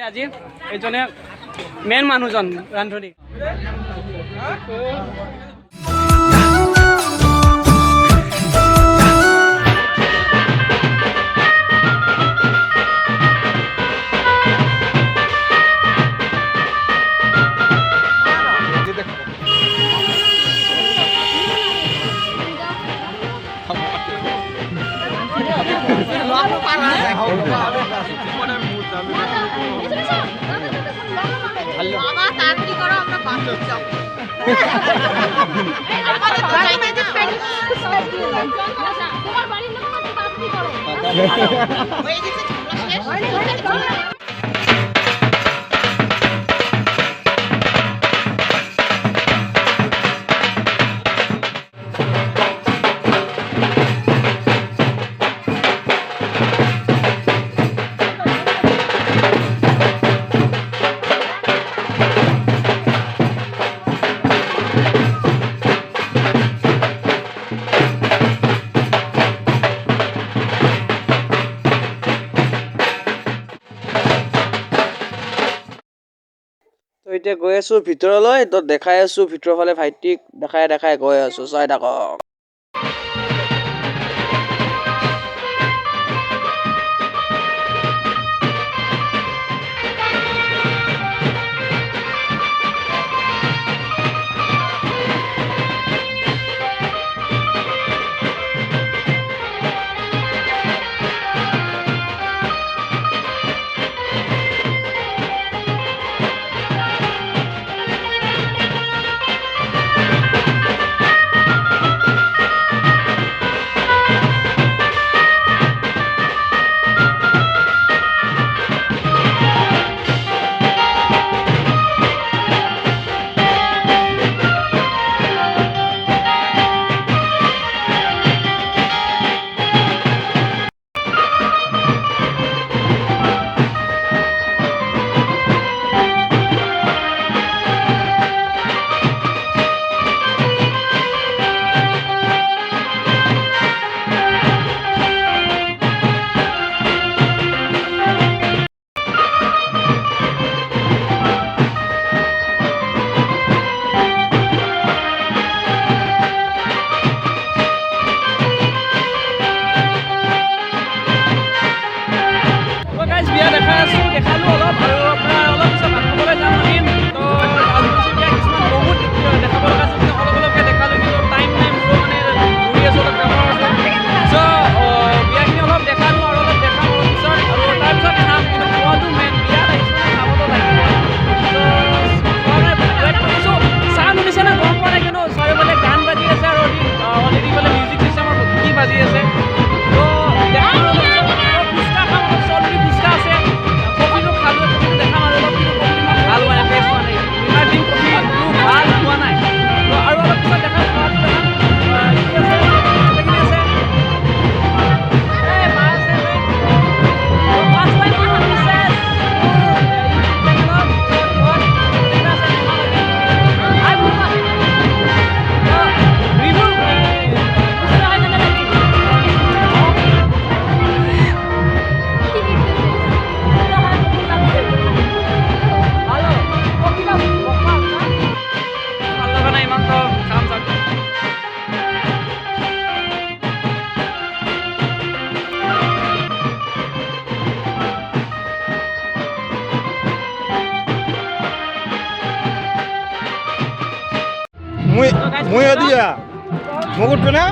আজি এইজনে মেইন মানুহজন ৰান্ধনী এতিয়া গৈ আছো ভিতৰলৈ তো দেখাই আছো ভিতৰৰ ফালে ভাইটিক দেখাই গৈ আছো চাই থাকক Muy dia. Mugut ko na?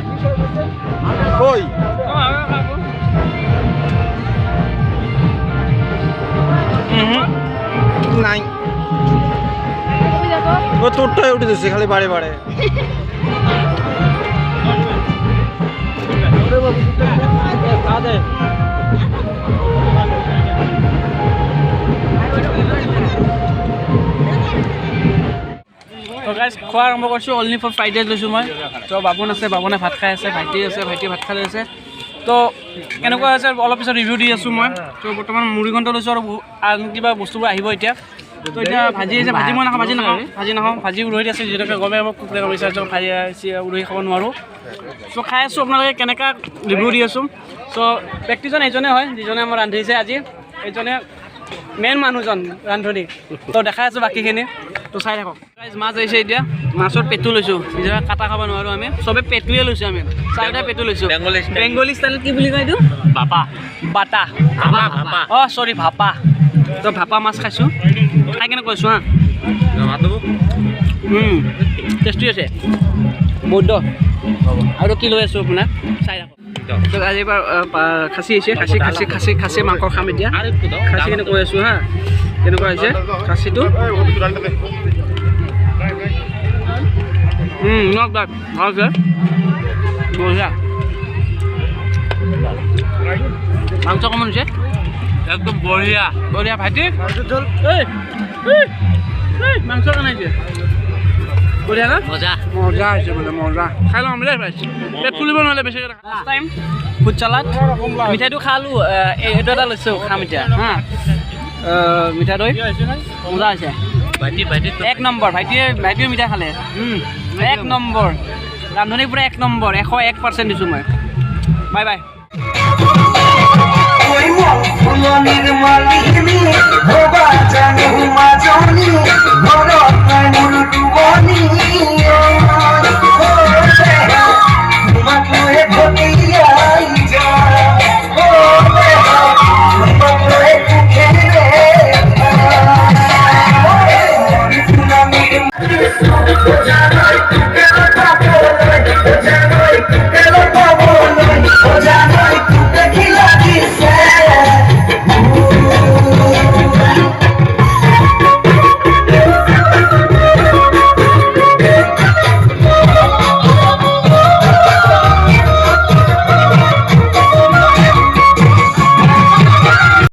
Koi. নাই ও তোরটাই উঠে দিচ্ছে খালি বাড়ে বাড়ে তো গাইজ খোৱা আৰম্ভ কৰিছোঁ অনলি ফৰ ফ্ৰাইড ৰাইচ লৈছোঁ মই তো বাবুন আছে বাবুনে ভাত খাই আছে ভাইটি আছে ভাইটিয়ে ভাত খাই আছে তো কেনেকুৱা আছে অলপ পিছত ৰিভিউ দি আছোঁ মই তো বৰ্তমান মুড়িঘণ্ট লৈছোঁ আৰু কিবা বস্তুবোৰ আহিব এতিয়া তো এতিয়া ভাজি আছে ভাজি মই নাখাওঁ ভাজি উৰহি আছে যিহেতুকে গমে মই কুকুৰে কৰিছে ভাজি উৰহি খাব নোৱাৰোঁ চ' খাই আছোঁ আপোনালোকে কেনেকুৱা ৰিভিউ দি আছোঁ চ' ব্যক্তিজন এইজনে হয় যিজনে আমাৰ ৰান্ধিছে আজি এইজনে মেইন মানুহজন ৰান্ধনী তো দেখাই আছোঁ বাকীখিনি তো চাই থাকক মাছ আহিছে এতিয়া মাছৰ পেটু লৈছোঁ নিজে কাটা খাব নোৱাৰোঁ আমি চবে পেটুৱে লৈছোঁ আমি চাৰিটা পেটু লৈছোঁ বেংগলী ষ্টাইলত কি বুলি কয় এইটো বাটা অঁ চৰি ভাপা তো ভাপা মাছ খাইছোঁ খাই কেনে কৈছোঁ হা টেষ্টি আছে বৌদ্ধ আৰু কি লৈ আছোঁ আপোনাক চাই থাকক তো আজিৰ পৰা খাচী আহিছে খাচী মাংস খাম এতিয়া খাচী কেনে কৈ আছোঁ হা কেনেকুৱা হৈছে খাচীটো নট বেড ভাল আছে বঢ়িয়া মাংস কমন হৈছে একদম বঢ়িয়া বঢ়িয়া ভাইটি মাংস কেনেকৈ বঢ়িয়া না মজা হৈছে বোলে মজা খাই ল'ম দেই ভাই পেট ফুলিব নহ'লে বেছি লাষ্ট টাইম ফুড চালাড মিঠাইটো খালোঁ এইটো এটা লৈছোঁ খাম এতিয়া হা মিঠা দৈ মজা হৈছে এক নম্বৰ ভাইটিয়ে মিঠাই খালে এক নম্বৰ ৰান্ধনী পূৰা এক নম্বৰ 101% দিছোঁ মই বাই বাই